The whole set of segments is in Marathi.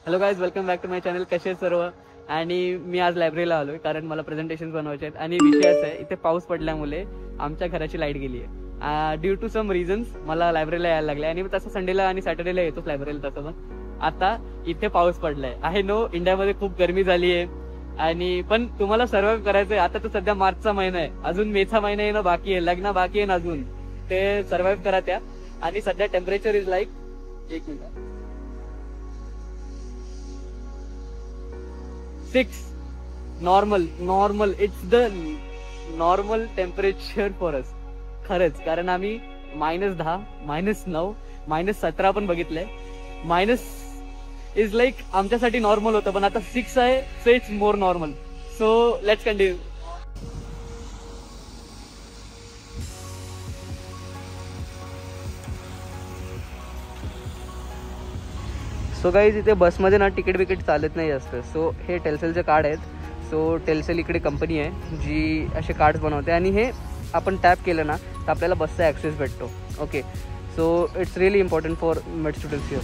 Hello guys, welcome back to my channel. कसे सर्व. आणि मी आज लायब्ररीला आलोय कारण मला प्रेझेंटेशन बनवायचे आहेत. आणि विषय असा आहे, इथे पाऊस पडल्यामुळे आमच्या घराची लाईट गेली आहे. ड्यू टू सम रिझन्स मला लायब्ररीला यायला लागले. आणि तसं संडेला आणि सॅटर्डेला येतोच लायब्ररीला. तसं पण आता इथे पाऊस पडलाय आहे. नो, इंडियामध्ये खूप गरमी झाली आहे आणि पण तुम्हाला सर्व्हाइव्ह करायचंय. आता तर सध्या मार्चचा महिना आहे, अजून मेचा महिना येणं बाकी आहे, लग्न बाकी आहे अजून. ते सर्व्हाइव्ह करा त्या. आणि सध्या temperature is like 1 minute 6 normal it's the normal temperature for us. खरंच, कारण आम्ही -10, -9, -17 पण बघितलंय. मायनस इज लाईक आमच्यासाठी नॉर्मल होतं, पण आता 6 आहे, so it's more normal. So let's continue. So guys, इथे बसमध्ये ना तिकीट चालत नाही जास्त. सो हे टेलसेलचे कार्ड आहेत. सो टेलसेल इकडे कंपनी आहे जी असे कार्ड्स बनवते आणि हे आपण टॅप केलं ना तर आपल्याला बसचा ॲक्सेस भेटतो. Okay, so it's really important for med students here.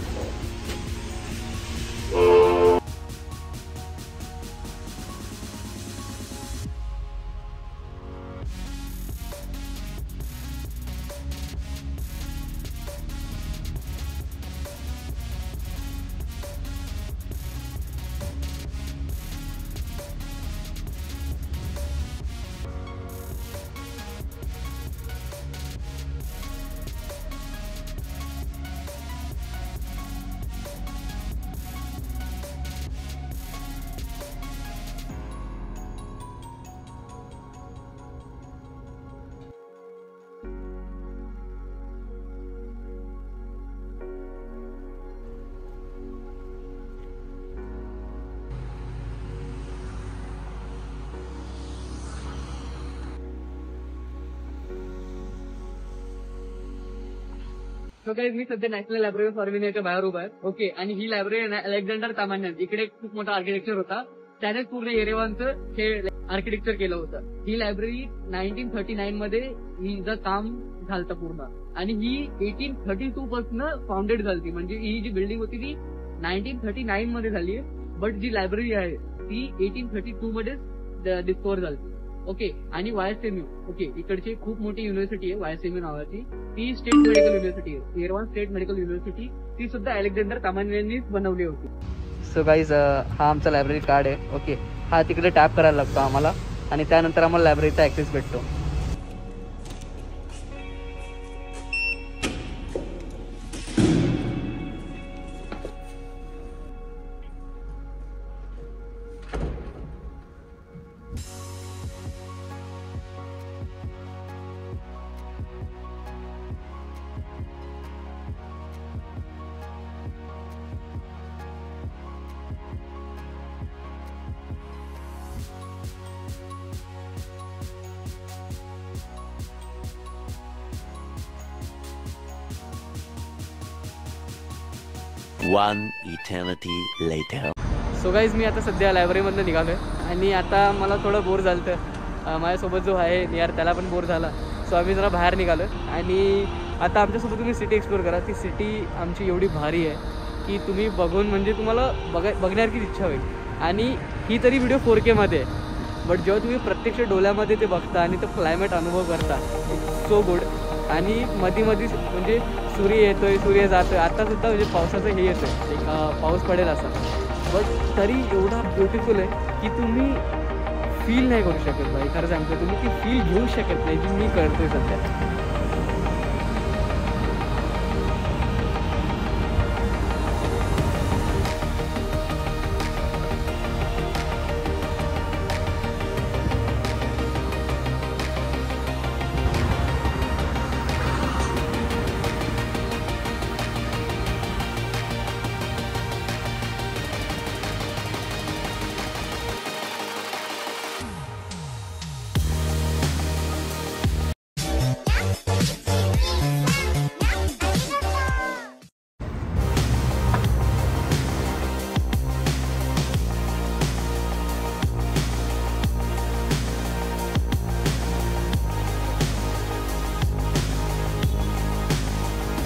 So guys, मी सध्या नॅशनल लायब्ररी ऑफ आर्मेनियाच्या बाहेर उभा आहे. ओके, आणि ही लायब्ररी ना अलेक्झांडर तामान्यन, इकडे खूप मोठा आर्किटेक्चर होता, त्याने पूर्ण येरेवानचं हे आर्किटेक्चर केलं होतं. ही लायब्ररी 1939 मध्ये हिचं काम झालं पूर्ण. आणि ही 1832 पासून फाउंडेड झाली. म्हणजे ही जी बिल्डिंग होती ती 1939 मध्ये झाली आहे, बट जी लायब्ररी आहे ती 1832 मध्ये डिस्कवर झाली. ओके, आणि YSMU, ओके, इकडची खूप मोठी युनिव्हर्सिटी आहे YSMU नावाची. ती स्टेट मेडिकल युनिव्हर्सिटी आहे, येरवान स्टेट मेडिकल युनिव्हर्सिटी. ती सुद्धा अलेक्झांडर तामान्यांनीच बनवली होती. सो गाईज, हा आमचा लायब्ररी कार्ड आहे. ओके, हा तिकडे टॅप करायला लागतो आम्हाला आणि त्यानंतर आम्हाला लायब्ररीचा ॲक्सेस भेटतो. One eternity later. So guys, मी आता सध्या लायब्ररीमधनं निघालोय आणि आता मला थोडं बोर झालं. तर माझ्यासोबत जो आहे नियर त्याला पण बोर झाला. सो आम्ही जरा बाहेर निघालो आणि आता आमच्यासोबत तुम्ही सिटी एक्सप्लोर करा. ती सिटी आमची एवढी भारी आहे की तुम्ही बघून म्हणजे तुम्हाला बघण्यासारखीच इच्छा होईल. आणि ही तरी व्हिडिओ 4K मध्ये आहे, बट जेव्हा तुम्ही प्रत्यक्ष डोळ्यामध्ये ते बघता आणि तो क्लायमेट अनुभव करता, सो गुड. आणि मध्ये म्हणजे सूर्य येतोय, सूर्य जातोय. आता सुद्धा म्हणजे पावसाचं हे येतोय, एक पाऊस पडेल असा, बट तरी एवढा ब्युटिफुल आहे की तुम्ही फील नाही करू शकत. भाई, खरं सांगतो, तुम्ही ती फील घेऊ शकत नाही जी मी करतोय सध्या.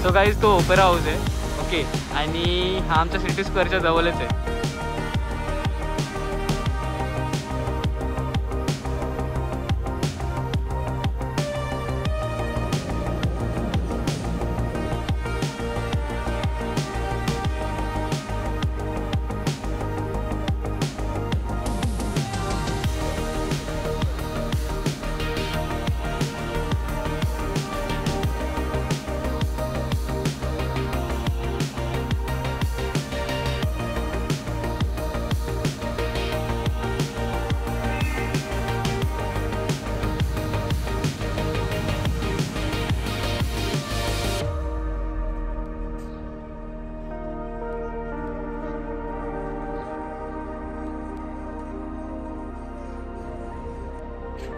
सो गाईज, तो ओपेरा हाऊस आहे. ओके, आणि हा आमच्या सिटी स्क्वेअरच्या जवळच आहे.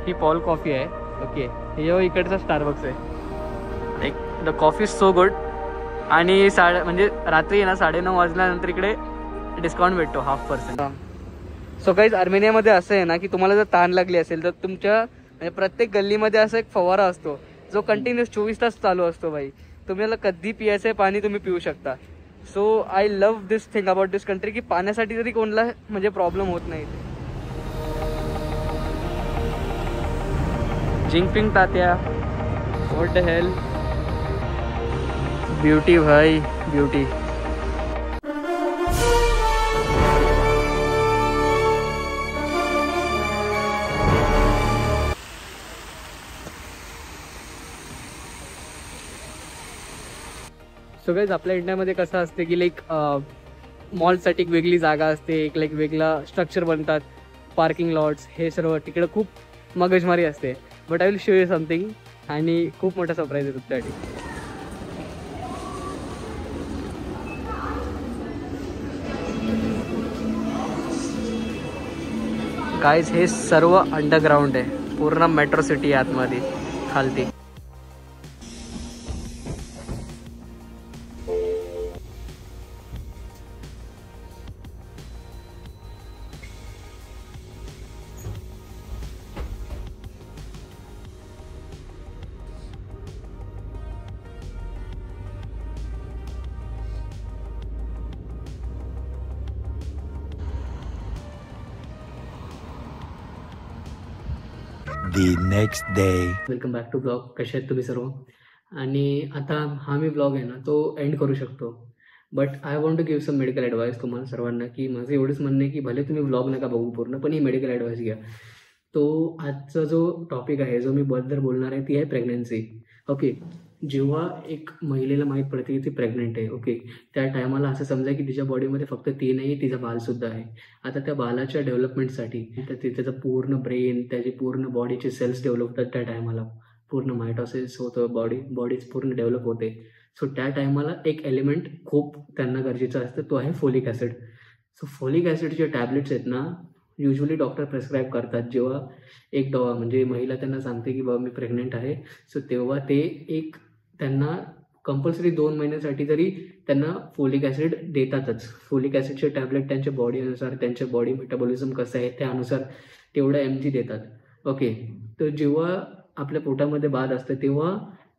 ही पॉल कॉफी आहे. ओके, हे इकडचा स्टारबक्स आहे. एक the coffee is so good. आणि म्हणजे रात्री आहे ना 9:30 वाजल्यानंतर इकडे डिस्काउंट भेटतो 0.5%. सो गाईज, आर्मेनियामध्ये असं आहे ना की तुम्हाला जर तहान लागली असेल तर तुमच्या म्हणजे प्रत्येक गल्लीमध्ये असा एक फवारा असतो जो कंटिन्युअस 24 तास चालू असतो. भाई, तुम्हाला कधी पियायचं पाणी तुम्ही पिऊ शकता. So I love this thing about this country की पाण्यासाठी तरी कोणाला म्हणजे प्रॉब्लेम होत नाही. Jinping Tatya, what the hell, beauty भाई, ब्यूटी. सो गाईज, आपल्या इंडियामध्ये कसं असते की लाईक मॉलसाठी एक वेगळी जागा असते, एक लाईक वेगळा स्ट्रक्चर बनतात, पार्किंग लॉट्स, हे सर्व तिकडे खूप मगजमारी असते. But I will show you something, आणि खूप मोठा सरप्राईज आहे तुमच्यासाठी. गाईज, हे सर्व अंडरग्राउंड आहे, पूर्ण मेट्रो सिटी आतमध्ये खालती. The next day. Welcome back to blog. कसे आहेत तुम्ही सर्व? आणि आता हा मी ब्लॉग आहे ना तो एंड करू शकतो. But I want to give some medical advice तुम्हाला सर्वांना, की माझं एवढंच म्हणणं आहे की भले तुम्ही ब्लॉग नका बघू पूर्ण, पण ही मेडिकल ॲडवाईस घ्या. तो आजचा जो टॉपिक आहे, जो मी बद्दल बोलणार आहे, ती आहे प्रेग्नन्सी. ओके, जेव्हा एक महिलेला माहीत पडते की ती प्रेग्नेंट आहे, ओके, त्या टायमाला असं समजा की तिच्या बॉडीमध्ये फक्त ती नाही, तिचा बालसुद्धा आहे. आता त्या बालाच्या डेव्हलपमेंटसाठी त्याचं पूर्ण ब्रेन, त्याची पूर्ण बॉडीचे सेल्स डेव्हलप होतात. त्या टायमाला पूर्ण मायटॉसिस होतं, बॉडीच पूर्ण डेव्हलप होते. सो त्या टायमाला एक एलिमेंट खूप त्यांना गरजेचं असतं, तो आहे फोलिक ॲसिड. सो फोलिक ॲसिडचे टॅबलेट्स आहेत ना, युजली डॉक्टर प्रिस्क्राईब करतात जेव्हा एक म्हणजे महिला त्यांना सांगते की बाबा मी प्रेग्नेंट आहे. सो तेव्हा ते एक त्यांना कंपल्सरी 2 महिन्यासाठी तरी त्यांना फोलिक ॲसिड देतातच. फोलिक ॲसिडचे टॅबलेट त्यांच्या बॉडीनुसार, त्यांच्या बॉडी मेटाबॉलिझम कसं आहे त्यानुसार तेवढं mg देतात. ओके, तर जेव्हा आपल्या पोटामध्ये बाळ असतं तेव्हा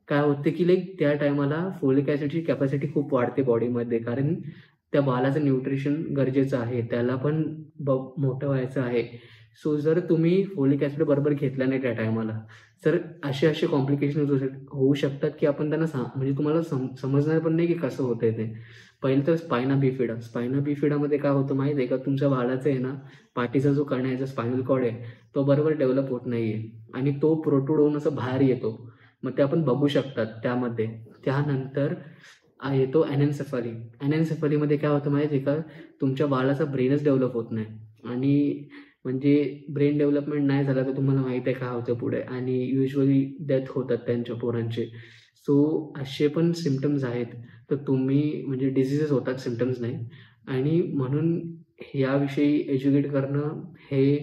काय होतं की लाईक त्या टायमाला फोलिक ॲसिडची कॅपॅसिटी खूप वाढते बॉडीमध्ये, कारण त्या बाळाचं न्यूट्रिशन गरजेचं आहे, त्याला पण मोठं व्हायचं आहे. सो जर तुम्ही फोलिक ॲसिड बरोबर घेतला नाही त्या टायमाला, तर असे कॉम्प्लिकेशन होऊ शकतात की आपण त्यांना म्हणजे तुम्हाला समजणार पण नाही की कसं होतंय ते. पहिलं तर स्पायना बिफिडामध्ये काय होतं माहिती आहे का, तुमच्या बाळाचं आहे ना पाठीचा जो कणा आहे, जो स्पायनल कॉर्ड आहे, तो बरोबर डेव्हलप होत नाही आहे आणि तो प्रोट्रूड होऊन असं बाहेर येतो. मग ते आपण बघू शकतात त्यामध्ये. त्यानंतर येतो ॲनेन्सेफॅलीमध्ये काय होतं माहिती आहे का, तुमच्या बाळाचा ब्रेनच डेव्हलप होत नाही, आणि म्हणजे ब्रेन डेव्हलपमेंट नाही झाला तर तुम्हाला माहिती आहे काय होतं पुढे, आणि युजली डेथ होतात त्यांच्या पोरांचे. सो असे पण सिम्पटम्स आहेत, तर तुम्ही म्हणजे डिझिजेस होतात, सिम्पटम्स नाही. आणि म्हणून याविषयी एज्युकेट करणं हे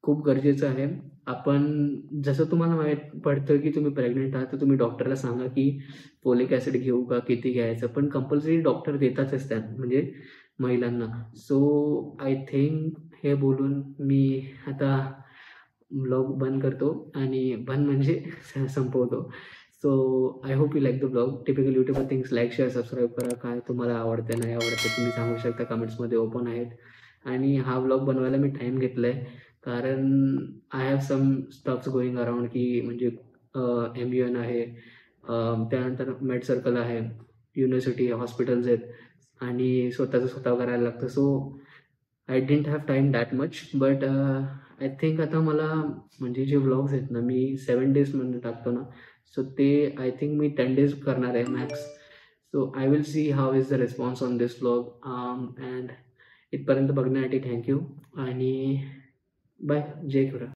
खूप गरजेचं आहे. आपण जसं तुम्हाला माहीत पडतं की तुम्ही प्रेग्नेंट आहात तर तुम्ही डॉक्टरला सांगा की फोलिक ॲसिड घेऊ का, किती घ्यायचं, पण कंपल्सरी डॉक्टर देतातच त्या म्हणजे महिलांना. सो आय थिंक हे बोलून मी आता ब्लॉग बंद करतो, आणि बंद म्हणजे संपवतो. So I hope you like the blog. Typical YouTuber things like share subscribe करा. काय तुम्हाला आवडते नाही आवडते तुम्ही सांगू शकता कमेंट्समध्ये, ओपन आहेत. आणि हा ब्लॉग बनवायला मी टाईम घेतला आहे कारण I have some stuffs going around की म्हणजे MUN आहे, त्यानंतर मेड सर्कल आहे, युनिव्हर्सिटी हॉस्पिटल्स आहेत आणि स्वतः करायला लागतं. So I didn't have time that much. But I think आता मला म्हणजे जे व्लॉग्स आहेत ना मी 7 डेजमध्ये टाकतो ना, सो ते आय थिंक मी 10 डेज करणार आहे max. So I will see how is the response on this vlog. And इथपर्यंत बघण्यासाठी थँक्यू आणि बाय. जय गुरु.